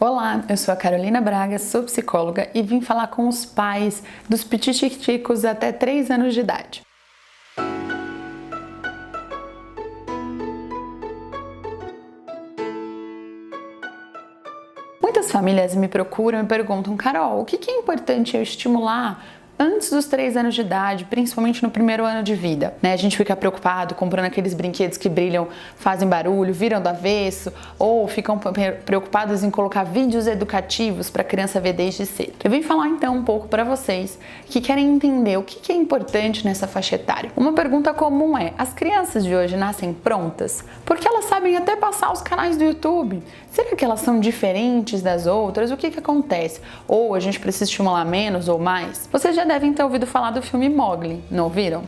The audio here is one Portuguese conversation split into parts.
Olá, eu sou a Carolina Braga, sou psicóloga e vim falar com os pais dos pititicos até 3 anos de idade. Muitas famílias me procuram e perguntam: Carol, o que é importante eu estimular antes dos 3 anos de idade, principalmente no primeiro ano de vida? A gente fica preocupado comprando aqueles brinquedos que brilham, fazem barulho, viram do avesso, ou ficam preocupados em colocar vídeos educativos para a criança ver desde cedo. Eu vim falar então um pouco para vocês que querem entender o que é importante nessa faixa etária. Uma pergunta comum é: as crianças de hoje nascem prontas? Porque elas sabem até passar os canais do YouTube. Será que elas são diferentes das outras? O que acontece? Ou a gente precisa estimular menos ou mais? Vocês já devem ter ouvido falar do filme Mowgli, não ouviram?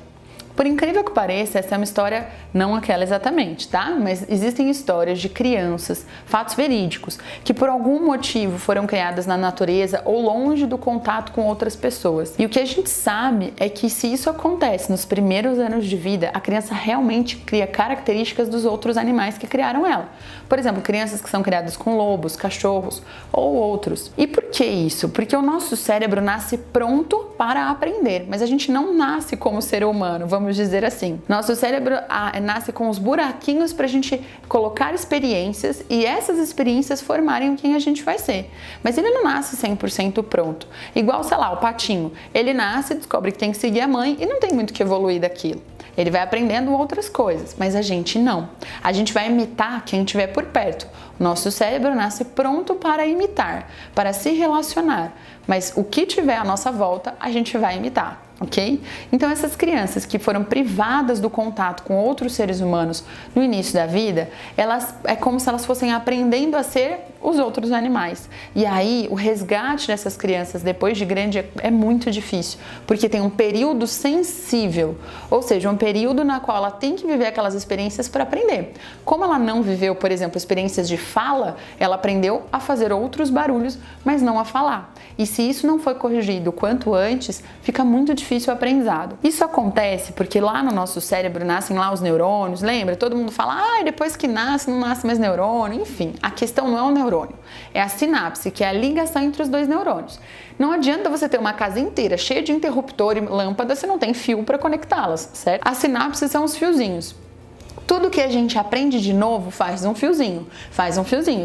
Por incrível que pareça, essa é uma história, não aquela exatamente, tá? Mas existem histórias de crianças, fatos verídicos, que por algum motivo foram criadas na natureza ou longe do contato com outras pessoas. E o que a gente sabe é que se isso acontece nos primeiros anos de vida, a criança realmente cria características dos outros animais que criaram ela. Por exemplo, crianças que são criadas com lobos, cachorros ou outros. E por que isso? Porque o nosso cérebro nasce pronto para aprender, mas a gente não nasce como ser humano, vamos dizer assim. Nosso cérebro nasce com os buraquinhos para a gente colocar experiências e essas experiências formarem quem a gente vai ser. Mas ele não nasce 100% pronto. Igual, sei lá, o patinho. Ele nasce, descobre que tem que seguir a mãe e não tem muito que evoluir daquilo. Ele vai aprendendo outras coisas, mas a gente não. A gente vai imitar quem estiver por perto. Nosso cérebro nasce pronto para imitar, para se relacionar, mas o que tiver à nossa volta, a gente vai imitar, ok? Então essas crianças que foram privadas do contato com outros seres humanos no início da vida, é como se elas fossem aprendendo a ser os outros animais. E aí o resgate dessas crianças depois de grande é muito difícil, porque tem um período sensível, ou seja, um período na qual ela tem que viver aquelas experiências para aprender. Como ela não viveu, por exemplo, experiências de fala, ela aprendeu a fazer outros barulhos, mas não a falar. E se isso não for corrigido quanto antes, fica muito difícil o aprendizado. Isso acontece porque lá no nosso cérebro nascem lá os neurônios, lembra? Todo mundo fala, depois que nasce, não nasce mais neurônio. Enfim, a questão não é o neurônio, é a sinapse, que é a ligação entre os dois neurônios. Não adianta você ter uma casa inteira cheia de interruptor e lâmpada se não tem fio para conectá-las, certo? As sinapses são os fiozinhos. Tudo que a gente aprende de novo faz um fiozinho.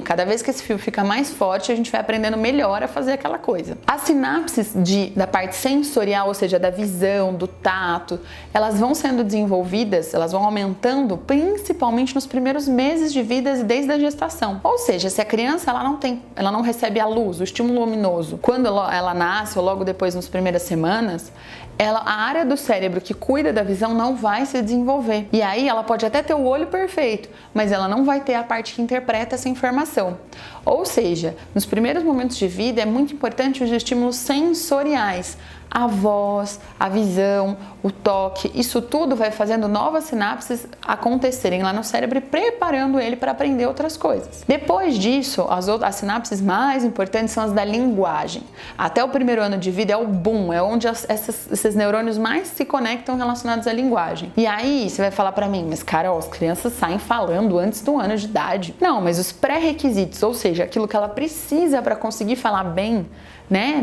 Cada vez que esse fio fica mais forte, a gente vai aprendendo melhor a fazer aquela coisa. As sinapses da parte sensorial, ou seja, da visão, do tato, elas vão sendo desenvolvidas, elas vão aumentando principalmente nos primeiros meses de vida e desde a gestação. Ou seja, se a criança ela não recebe a luz, o estímulo luminoso, quando ela nasce ou logo depois nas primeiras semanas, a área do cérebro que cuida da visão não vai se desenvolver. E aí ela pode até ter o olho perfeito, mas ela não vai ter a parte que interpreta essa informação. Ou seja, nos primeiros momentos de vida é muito importante os estímulos sensoriais. A voz, a visão, o toque, isso tudo vai fazendo novas sinapses acontecerem lá no cérebro e preparando ele para aprender outras coisas. Depois disso, as sinapses mais importantes são as da linguagem. Até o primeiro ano de vida é o boom, é onde esses neurônios mais se conectam relacionados à linguagem. E aí você vai falar para mim, mas Carol, as crianças saem falando antes do ano de idade. Não, mas os pré-requisitos, ou seja, aquilo que ela precisa para conseguir falar bem,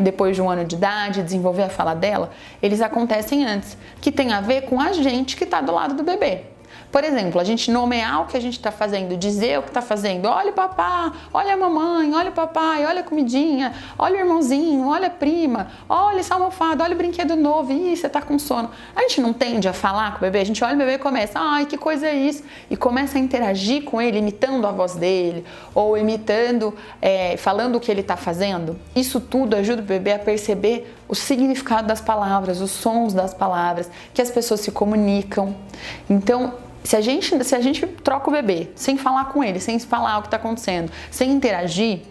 depois de 1 ano de idade, desenvolver a fala dela, eles acontecem antes, que tem a ver com a gente que está do lado do bebê. Por exemplo, a gente nomear o que a gente está fazendo, dizer o que está fazendo. Olha o papá, olha a mamãe, olha o papai, olha a comidinha, olha o irmãozinho, olha a prima, olha essa almofada, olha o brinquedo novo, ih, você está com sono. A gente não tende a falar com o bebê, a gente olha o bebê e começa, ai, que coisa é isso? E começa a interagir com ele, imitando a voz dele, ou imitando, falando o que ele está fazendo. Isso tudo ajuda o bebê a perceber o significado das palavras, os sons das palavras, que as pessoas se comunicam. Então, se a gente troca o bebê sem falar com ele, sem falar o que está acontecendo, sem interagir,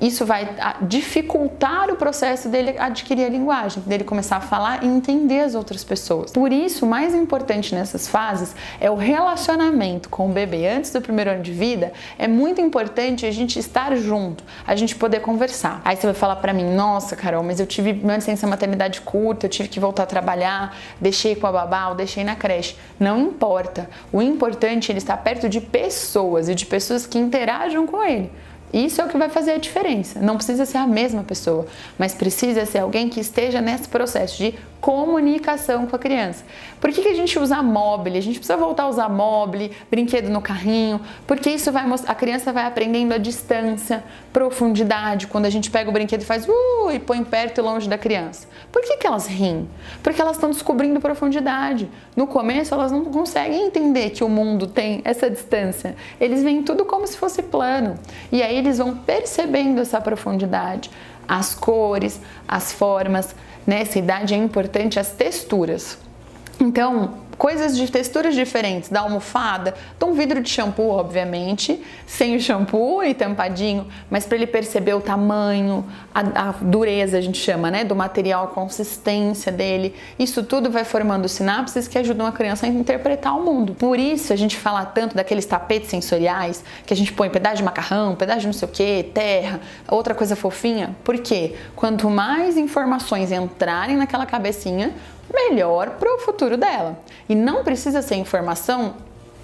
isso vai dificultar o processo dele adquirir a linguagem, dele começar a falar e entender as outras pessoas. Por isso, o mais importante nessas fases é o relacionamento com o bebê. Antes do primeiro ano de vida, é muito importante a gente estar junto, a gente poder conversar. Aí você vai falar pra mim, nossa, Carol, mas eu tive minha licença maternidade curta, eu tive que voltar a trabalhar, deixei com a babá ou deixei na creche. Não importa. O importante é ele estar perto de pessoas e de pessoas que interajam com ele. Isso é o que vai fazer a diferença. Não precisa ser a mesma pessoa, mas precisa ser alguém que esteja nesse processo de comunicação com a criança. Por que a gente usa mobile? A gente precisa voltar a usar mobile, brinquedo no carrinho, porque isso vai mostrar, a criança vai aprendendo a distância, profundidade, quando a gente pega o brinquedo e faz e põe perto e longe da criança. Por que elas riem? Porque elas estão descobrindo profundidade. No começo elas não conseguem entender que o mundo tem essa distância. Eles veem tudo como se fosse plano. E aí eles vão percebendo essa profundidade, as cores, as formas. Nessa idade é importante as texturas. Então, coisas de texturas diferentes da almofada, de um vidro de shampoo, obviamente, sem o shampoo e tampadinho, mas para ele perceber o tamanho, a dureza, a gente chama, né, do material, a consistência dele. Isso tudo vai formando sinapses que ajudam a criança a interpretar o mundo. Por isso a gente fala tanto daqueles tapetes sensoriais, que a gente põe pedaço de macarrão, pedaço de não sei o que, terra, outra coisa fofinha. Por quê? Quanto mais informações entrarem naquela cabecinha, melhor para o futuro dela. E não precisa ser informação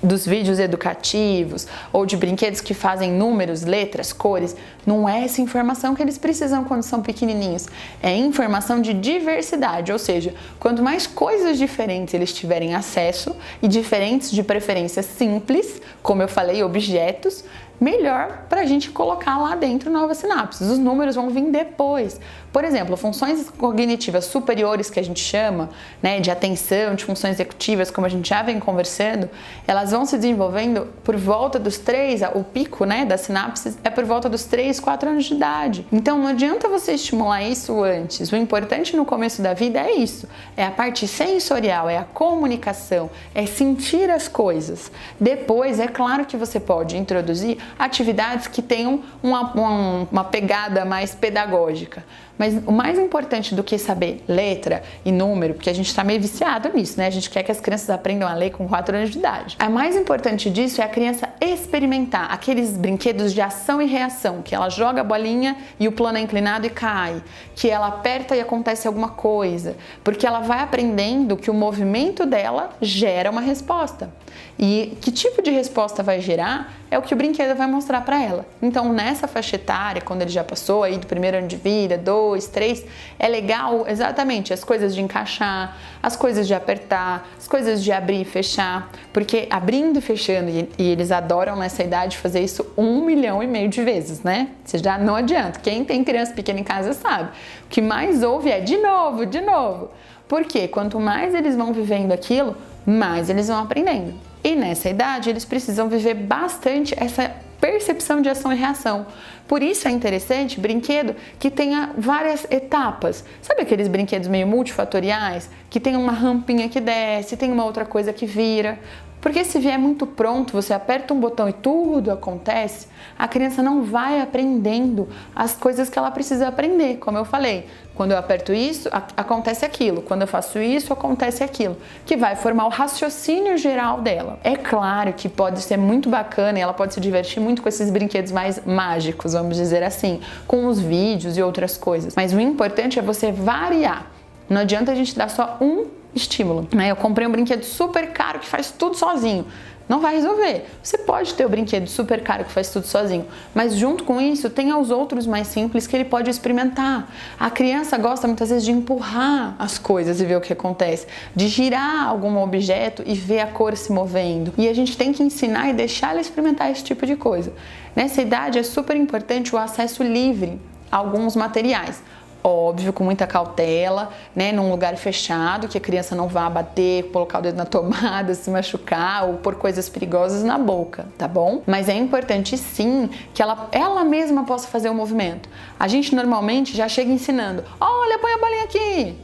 dos vídeos educativos ou de brinquedos que fazem números, letras, cores. Não é essa informação que eles precisam quando são pequenininhos. É informação de diversidade, ou seja, quanto mais coisas diferentes eles tiverem acesso e diferentes de preferência simples, como eu falei, objetos, melhor para a gente colocar lá dentro novas sinapses. Os números vão vir depois. Por exemplo, funções cognitivas superiores que a gente chama, né, de atenção, de funções executivas, como a gente já vem conversando, elas vão se desenvolvendo por volta dos 3, o pico, né, das sinapses é por volta dos 3, 4 anos de idade. Então não adianta você estimular isso antes. O importante no começo da vida é isso, é a parte sensorial, é a comunicação, é sentir as coisas. Depois, é claro que você pode introduzir atividades que tenham uma pegada mais pedagógica. Mas o mais importante do que saber letra e número, porque a gente está meio viciado nisso, né? A gente quer que as crianças aprendam a ler com 4 anos de idade. A mais importante disso é a criança experimentar aqueles brinquedos de ação e reação, que ela joga a bolinha e o plano é inclinado e cai, que ela aperta e acontece alguma coisa, porque ela vai aprendendo que o movimento dela gera uma resposta. E que tipo de resposta vai gerar é o que o brinquedo vai mostrar para ela. Então, nessa faixa etária, quando ele já passou aí do primeiro ano de vida, 2, 3, é legal exatamente as coisas de encaixar, as coisas de apertar, as coisas de abrir e fechar, porque abrindo e fechando, e eles adoram nessa idade fazer isso 1,5 milhão de vezes, né? Você já não adianta. Quem tem criança pequena em casa sabe. O que mais ouve é de novo, de novo. Porque quanto mais eles vão vivendo aquilo, mais eles vão aprendendo. E nessa idade, eles precisam viver bastante essa percepção de ação e reação. Por isso é interessante brinquedo que tenha várias etapas. Sabe aqueles brinquedos meio multifatoriais? Que tem uma rampinha que desce, tem uma outra coisa que vira. Porque se vier muito pronto, você aperta um botão e tudo acontece, a criança não vai aprendendo as coisas que ela precisa aprender. Como eu falei, quando eu aperto isso, acontece aquilo. Quando eu faço isso, acontece aquilo. Que vai formar o raciocínio geral dela. É claro que pode ser muito bacana e ela pode se divertir muito com esses brinquedos mais mágicos, vamos dizer assim, com os vídeos e outras coisas. Mas o importante é você variar. Não adianta a gente dar só um estímulo, né? Eu comprei um brinquedo super caro que faz tudo sozinho. Não vai resolver. Você pode ter o brinquedo super caro que faz tudo sozinho, mas junto com isso tenha os outros mais simples que ele pode experimentar. A criança gosta muitas vezes de empurrar as coisas e ver o que acontece, de girar algum objeto e ver a cor se movendo. E a gente tem que ensinar e deixar ela experimentar esse tipo de coisa. Nessa idade é super importante o acesso livre a alguns materiais. Óbvio, com muita cautela, né, num lugar fechado, que a criança não vá bater, colocar o dedo na tomada, se machucar ou pôr coisas perigosas na boca, tá bom? Mas é importante sim que ela mesma possa fazer o movimento. A gente normalmente já chega ensinando, olha, põe a bolinha aqui.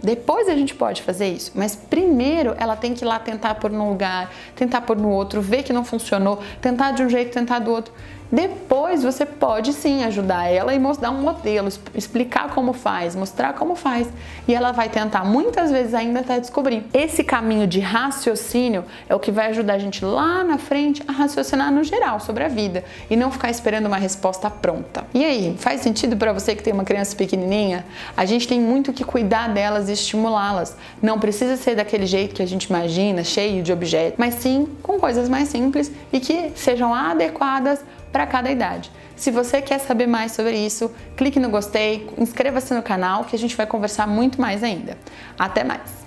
Depois a gente pode fazer isso, mas primeiro ela tem que ir lá tentar pôr num lugar, tentar pôr no outro, ver que não funcionou, tentar de um jeito, tentar do outro. Depois você pode sim ajudar ela e mostrar um modelo, explicar como faz, mostrar como faz. E ela vai tentar muitas vezes ainda até descobrir. Esse caminho de raciocínio é o que vai ajudar a gente lá na frente a raciocinar no geral sobre a vida e não ficar esperando uma resposta pronta. E aí, faz sentido para você que tem uma criança pequenininha? A gente tem muito que cuidar delas e estimulá-las. Não precisa ser daquele jeito que a gente imagina, cheio de objetos, mas sim com coisas mais simples e que sejam adequadas para cada idade. Se você quer saber mais sobre isso, clique no gostei, inscreva-se no canal que a gente vai conversar muito mais ainda. Até mais!